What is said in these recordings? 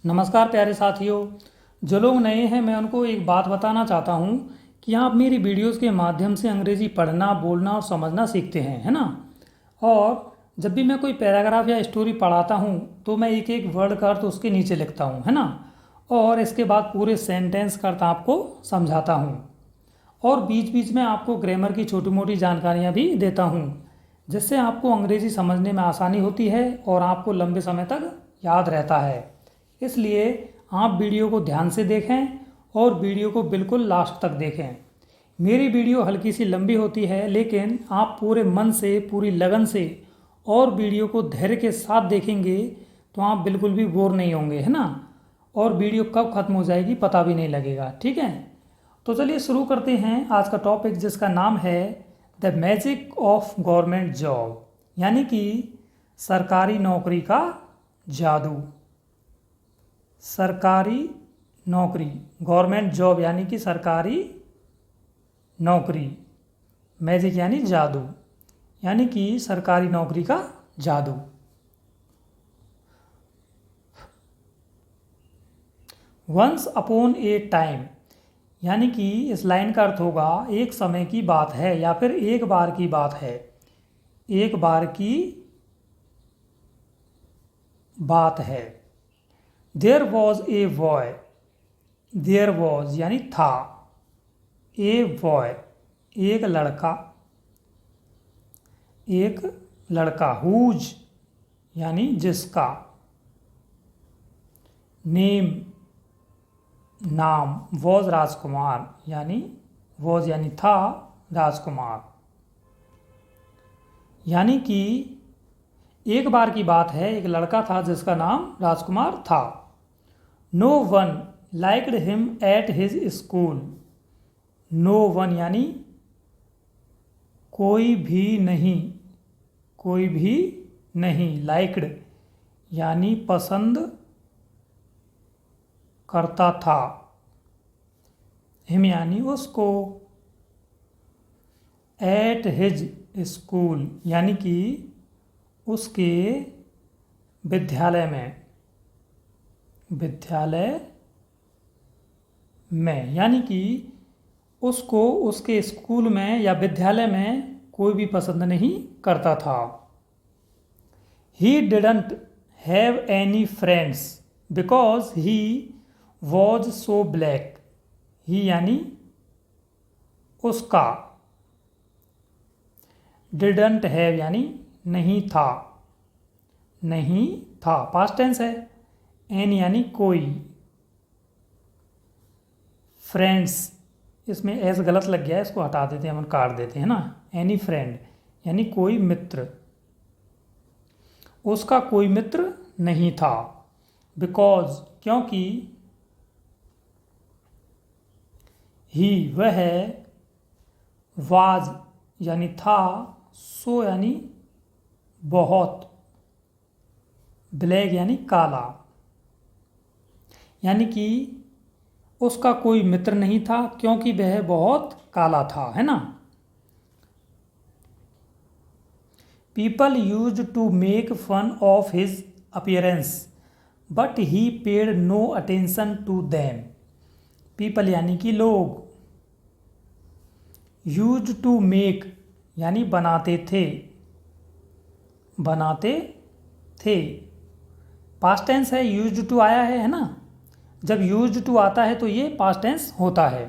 नमस्कार प्यारे साथियों। जो लोग नए हैं मैं उनको एक बात बताना चाहता हूँ कि आप मेरी वीडियोस के माध्यम से अंग्रेज़ी पढ़ना, बोलना और समझना सीखते हैं, है ना। और जब भी मैं कोई पैराग्राफ या स्टोरी पढ़ाता हूँ तो मैं एक एक वर्ड का अर्थ उसके नीचे लिखता हूँ, है ना। और इसके बाद पूरे सेंटेंस का अर्थ आपको समझाता हूँ और बीच बीच में आपको ग्रामर की छोटी मोटी जानकारियाँ भी देता हूँ, जिससे आपको अंग्रेज़ी समझने में आसानी होती है और आपको लंबे समय तक याद रहता है। इसलिए आप वीडियो को ध्यान से देखें और वीडियो को बिल्कुल लास्ट तक देखें। मेरी वीडियो हल्की सी लंबी होती है, लेकिन आप पूरे मन से, पूरी लगन से और वीडियो को धैर्य के साथ देखेंगे तो आप बिल्कुल भी बोर नहीं होंगे, है ना। और वीडियो कब ख़त्म हो जाएगी पता भी नहीं लगेगा, ठीक है। तो चलिए शुरू करते हैं आज का टॉपिक, जिसका नाम है the magic of government job, यानी कि सरकारी नौकरी का जादू। सरकारी नौकरी, गवर्नमेंट जॉब यानी कि सरकारी नौकरी, मैजिक यानी जादू, यानी कि सरकारी नौकरी का जादू। वंस अपॉन ए टाइम, यानी कि इस लाइन का अर्थ होगा एक समय की बात है या फिर एक बार की बात है, एक बार की बात है। There was a boy, there was यानी था, ए बॉय एक लड़का, एक लड़का, हुज यानी जिसका, नेम नाम, वॉज राजकुमार यानी वॉज यानी था राजकुमार, यानी कि एक बार की बात है, एक लड़का था जिसका नाम राजकुमार था। No one liked him at his school, no one यानी कोई भी नहीं, कोई भी नहीं, लाइक्ड यानी पसंद करता था, हिम यानी उसको, एट हिज स्कूल यानी कि उसके विद्यालय में, विद्यालय में यानी कि उसको उसके स्कूल में या विद्यालय में कोई भी पसंद नहीं करता था। He didn't have any friends because he was so black, he यानी उसका, डिडंट हैव यानी नहीं था, नहीं था, पास्ट टेंस है। एन यानी कोई, फ्रेंड्स इसमें एस गलत लग गया है, इसको हटा देते हैं, हम काट देते हैं ना। एनी फ्रेंड यानी कोई मित्र, उसका कोई मित्र नहीं था। बिकॉज क्योंकि, ही वह, वाज यानी था, सो यानी बहुत, ब्लैक यानी काला, यानी कि उसका कोई मित्र नहीं था क्योंकि वह बहुत काला था, है ना। People use to make fun of his appearance but he paid no attention to them, people यानी कि लोग, यूज टू मेक यानी बनाते थे, बनाते थे, पास्ट टेंस है, यूज टू आया है ना। जब यूज टू आता है तो ये पास्ट टेंस होता है।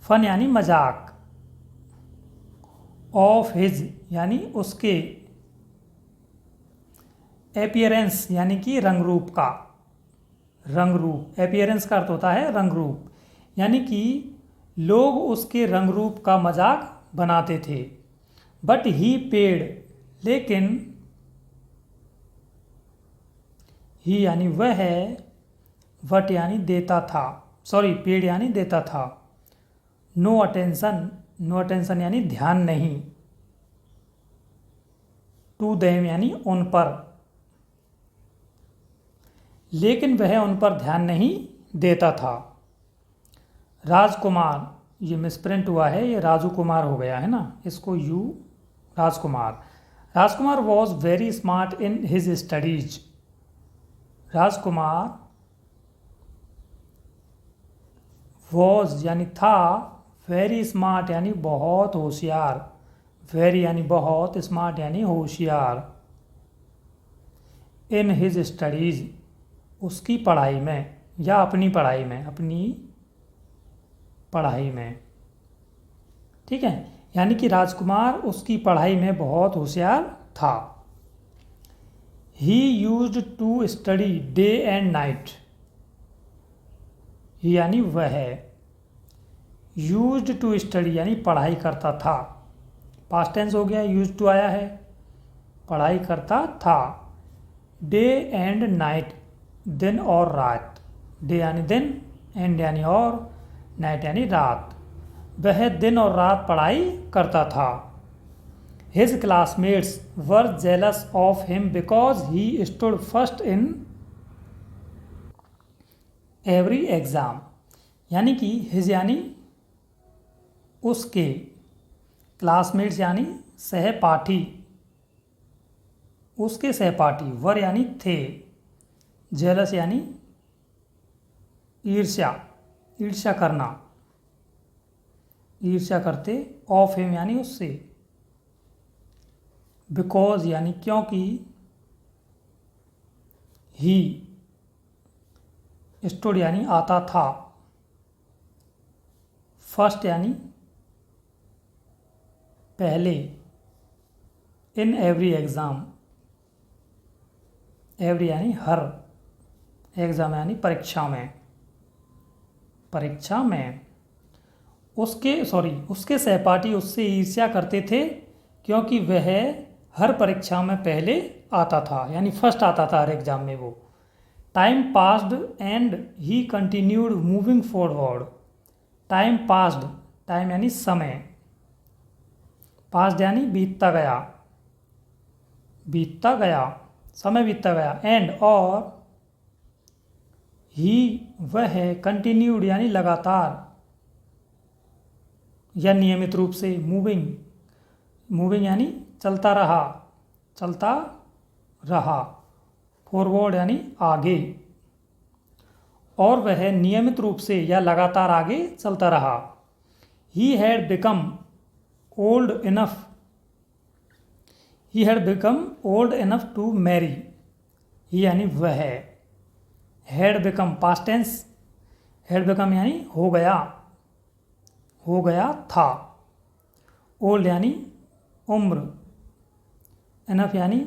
फन यानी मजाक, ऑफ हिज यानी उसके, एपियरेंस यानी कि रंग रूप का, रंग रूप, एपियरेंस का अर्थ होता है रंग रूप, यानी कि लोग उसके रंग रूप का मजाक बनाते थे। बट ही पेड, लेकिन, ही यानी वह है, वट यानी देता था, सॉरी पेड यानी देता था। नो अटेंशन, नो अटेंशन यानी ध्यान नहीं, टू देम यानी उन पर, लेकिन वह उन पर ध्यान नहीं देता था। राजकुमार, ये मिसप्रिंट हुआ है, ये राजू कुमार हो गया है ना, इसको you, Rajkumar. Rajkumar was very smart in his studies, Rajkumar was यानी था, वेरी स्मार्ट यानी बहुत होशियार, वेरी यानी बहुत, स्मार्ट यानी होशियार, इन हिज स्टडीज़ उसकी पढ़ाई में या अपनी पढ़ाई में, अपनी पढ़ाई में, ठीक है। यानी कि राजकुमार उसकी पढ़ाई में बहुत होशियार था। He used to study day and night, यानी वह, यूज्ड टू स्टडी यानी पढ़ाई करता था, पास्ट टेंस हो गया, यूज्ड टू आया है, पढ़ाई करता था, डे एंड नाइट दिन और रात, डे यानी दिन, एंड यानी और, नाइट यानी रात, वह दिन और रात पढ़ाई करता था। His classmates were jealous of him because he stood first in every exam, यानी कि हिज यानी उसके, क्लासमेट्स यानी सहपाठी, उसके सहपाठी, वर यानी थे, जेलस यानी ईर्ष्या, ईर्ष्या करना, ईर्ष्या करते, ऑफ हिम यानी उससे, बिकॉज यानी क्योंकि, ही स्टूड यानी आता था, फर्स्ट यानी पहले, इन एवरी एग्ज़ाम, एवरी यानी हर, एग्ज़ाम यानी परीक्षा में, परीक्षा में, उसके सहपाठी उससे ईर्ष्या करते थे क्योंकि वह हर परीक्षा में पहले आता था, यानी फर्स्ट आता था हर एग्ज़ाम में वो। Time passed and he continued moving forward, time passed, time यानी समय, पास्ड यानी बीतता गया, बीतता गया, समय बीतता गया, एंड और, ही वह, कंटिन्यूड यानी लगातार या नियमित रूप से, मूविंग, मूविंग यानी चलता रहा, चलता रहा, फॉरवर्ड यानी आगे, और वह नियमित रूप से या लगातार आगे चलता रहा। He had become old enough, he had become old enough to marry, he यानी वह, had become past tense, had become यानी हो गया, हो गया था, ओल्ड यानी उम्र, इनफ यानी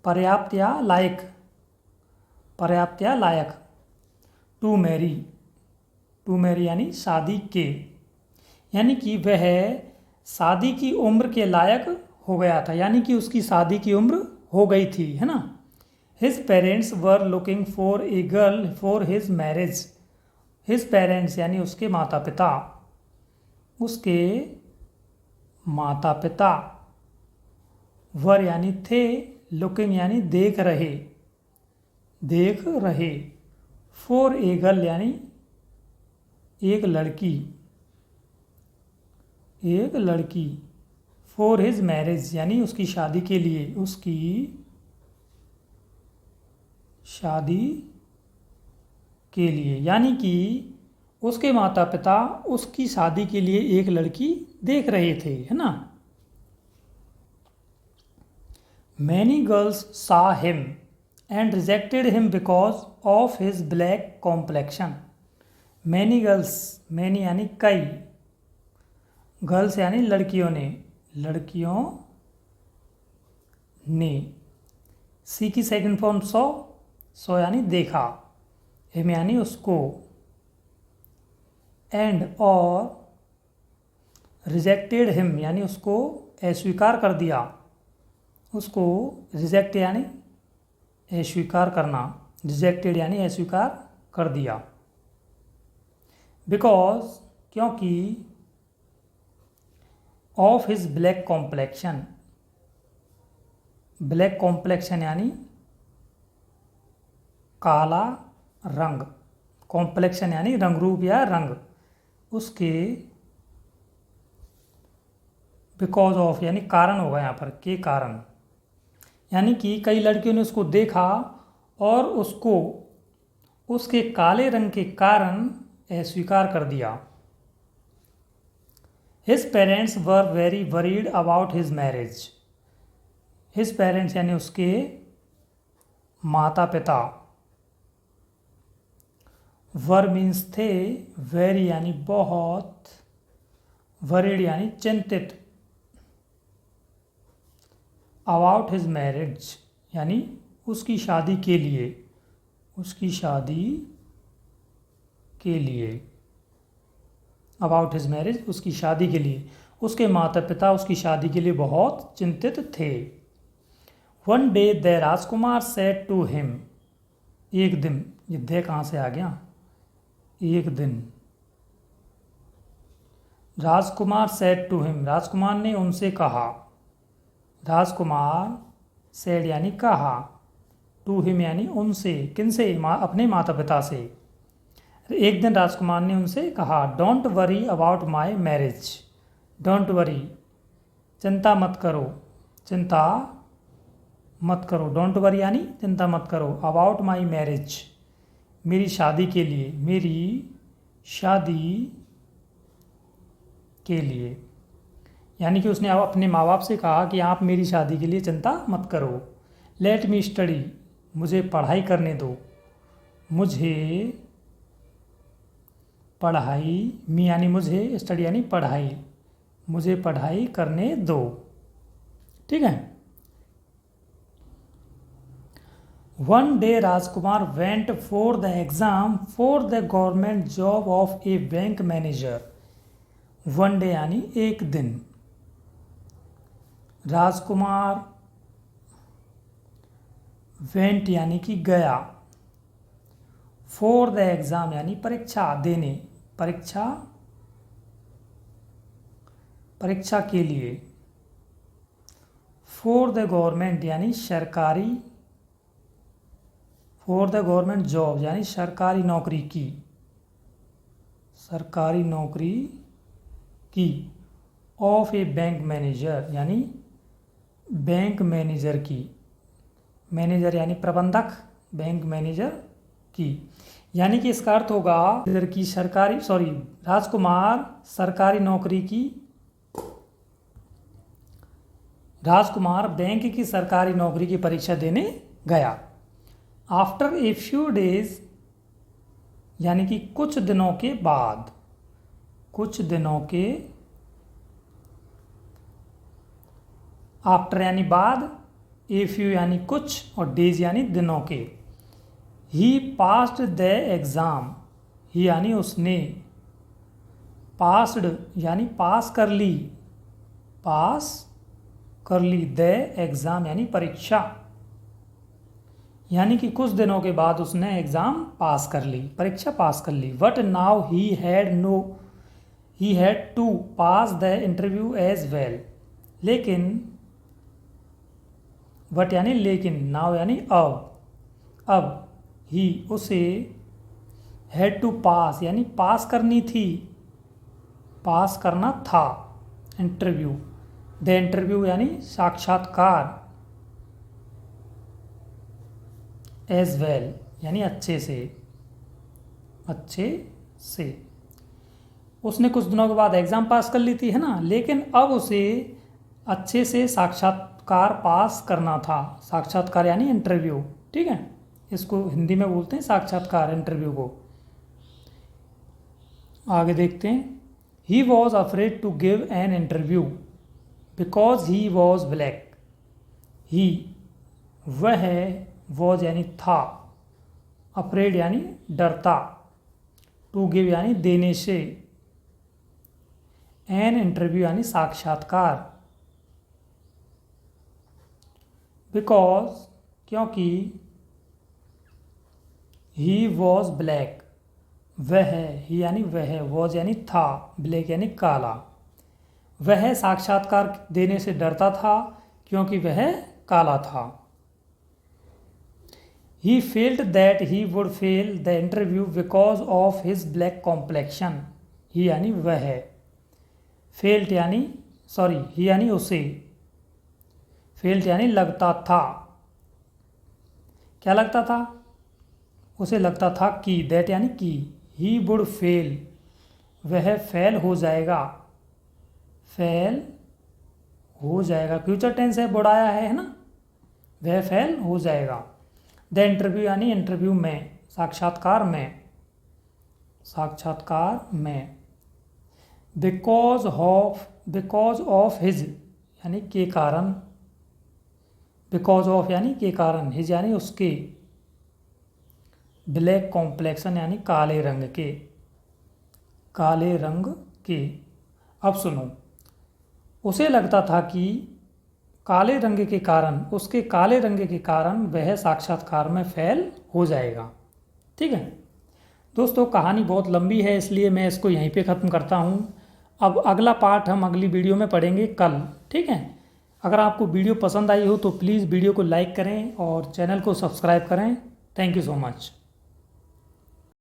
पर्याप्त या लायक, पर्याप्त या लायक, टू मैरी, टू मैरी यानी शादी के, यानी कि वह शादी की उम्र के लायक हो गया था, यानी कि उसकी शादी की उम्र हो गई थी, है ना। His parents were looking for a girl for his marriage, his parents यानी उसके माता पिता, उसके माता पिता, वर यानी थे, लुकिंग यानी देख रहे, देख रहे, फॉर ए गर्ल यानी एक लड़की, एक लड़की, फॉर हिज मैरिज यानी उसकी शादी के लिए, उसकी शादी के लिए, यानी कि उसके माता पिता उसकी शादी के लिए एक लड़की देख रहे थे, है ना। मैनी गर्ल्स सा him and rejected him because of his black complexion, many girls, many यानी कई, गर्ल्स यानी लड़कियों ने, लड़कियों ने, सी की सेकंड फॉर्म सो, सो यानी देखा, हिम यानी उसको, एंड और, रिजेक्टेड हिम यानी उसको अस्वीकार कर दिया, उसको रिजेक्ट यानी अस्वीकार करना, रिजेक्टेड यानी अस्वीकार कर दिया, बिकॉज क्योंकि, of his black complexion, black complexion यानी काला रंग, कॉम्प्लेक्शन यानी रंग रूप या रंग, उसके, बिकॉज ऑफ यानी कारण होगा यहाँ पर, के कारण, यानी कि कई लड़कियों ने उसको देखा और उसको उसके काले रंग के कारण अस्वीकार कर दिया। His parents were very worried about his marriage. His parents यानी उसके माता पिता, वर मीन्स थे, वेरी यानी बहुत, वरीड यानी चिंतित, अबाउट हिज मैरिज यानी उसकी शादी के लिए, उसकी शादी के लिए, अबाउट हिज मैरिज उसकी शादी के लिए, उसके माता पिता उसकी शादी के लिए बहुत चिंतित थे। One day the Rajkumar said to him, एक दिन, ये दे कहाँ से आ गया, एक दिन, राजकुमार सेड टू हिम, राजकुमार ने उनसे कहा, राजकुमार सेड यानी कहा, टू हिम यानी उनसे, किनसे, अपने माता पिता से। एक दिन राजकुमार ने उनसे कहा, don't worry about my marriage, don't worry चिंता मत करो, चिंता मत करो, डोंट वरी यानी चिंता मत करो, अबाउट माई मैरिज मेरी शादी के लिए, मेरी शादी के लिए, यानी कि उसने अपने माँ बाप से कहा कि आप मेरी शादी के लिए चिंता मत करो। लेट मी स्टडी, मुझे पढ़ाई करने दो, मुझे पढ़ाई, मी यानी मुझे, स्टडी यानी पढ़ाई, मुझे पढ़ाई करने दो। ठीक है। One day Rajkumar went for the exam for the government job of A bank manager. One day यानी एक दिन, राजकुमार वेंट यानी कि गया, फॉर द एग्जाम यानी परीक्षा देने, परीक्षा, परीक्षा के लिए, फॉर द गवर्नमेंट यानी सरकारी, फॉर द गवर्नमेंट जॉब यानी सरकारी नौकरी की, सरकारी नौकरी की, ऑफ ए बैंक मैनेजर यानी बैंक मैनेजर की, मैनेजर यानी प्रबंधक, बैंक मैनेजर की, यानी कि इसका अर्थ होगा की सरकारी, सॉरी, राजकुमार सरकारी नौकरी की, राजकुमार बैंक की सरकारी नौकरी की परीक्षा देने गया। आफ्टर ए फ्यू डेज यानी कि कुछ दिनों के बाद, कुछ दिनों के, आफ्टर यानी बाद, ए फ्यू यानी कुछ और डेज यानी दिनों के। ही पास्ड द एग्ज़ाम, ही यानी उसने, पास्ड यानी पास कर ली, पास कर ली, द एग्ज़ाम यानी परीक्षा, यानी कि कुछ दिनों के बाद उसने एग्ज़ाम पास कर ली, परीक्षा पास कर ली। But now he had to pass the interview as well, लेकिन, बट यानी लेकिन, नाउ यानी अब ही उसे, हैड टू पास यानी पास करनी थी, पास करना था, इंटरव्यू, द इंटरव्यू यानी साक्षात्कार, एज वेल यानी अच्छे से, अच्छे से, उसने कुछ दिनों के बाद एग्ज़ाम पास कर ली थी, है ना, लेकिन अब उसे अच्छे से साक्षात्कार पास करना था, साक्षात्कार यानी इंटरव्यू। ठीक है, इसको हिंदी में बोलते हैं साक्षात्कार, इंटरव्यू को। आगे देखते हैं। He was afraid to give an interview because he was black. He, वह, वॉज यानी था, अफ्रेड यानी डरता, टू गिव यानी देने से, एन इंटरव्यू यानी साक्षात्कार, बिकॉज क्योंकि, ही वॉज ब्लैक, वह, ही यानी वह, वॉज यानी था, ब्लैक यानी काला, वह साक्षात्कार देने से डरता था क्योंकि वह काला था। He felt that he would fail the interview because of his black complexion. He यानी वह, फेल्ट यानी, सॉरी, ही यानी उसे, फेल्ट यानी लगता था, क्या लगता था, उसे लगता था कि, दैट यानी कि, ही वुड फेल, वह फेल हो जाएगा, फेल हो जाएगा, फ्यूचर टेंस है, वुड आया है ना, वह फेल हो जाएगा। द इंटरव्यू यानी इंटरव्यू में, साक्षात्कार में, साक्षात्कार में। बिकॉज ऑफ हिज यानी के कारण, बिकॉज ऑफ यानी के कारण, हिज यानी उसके, ब्लैक कॉम्प्लेक्शन यानी काले रंग के, काले रंग के। अब सुनो, उसे लगता था कि काले रंग के कारण, उसके काले रंग के कारण वह साक्षात्कार में फेल हो जाएगा। ठीक है दोस्तों, कहानी बहुत लंबी है इसलिए मैं इसको यहीं पे ख़त्म करता हूँ। अब अगला पार्ट हम अगली वीडियो में पढ़ेंगे कल। ठीक है, अगर आपको वीडियो पसंद आई हो तो प्लीज़ वीडियो को लाइक करें और चैनल को सब्सक्राइब करें। Thank you so much.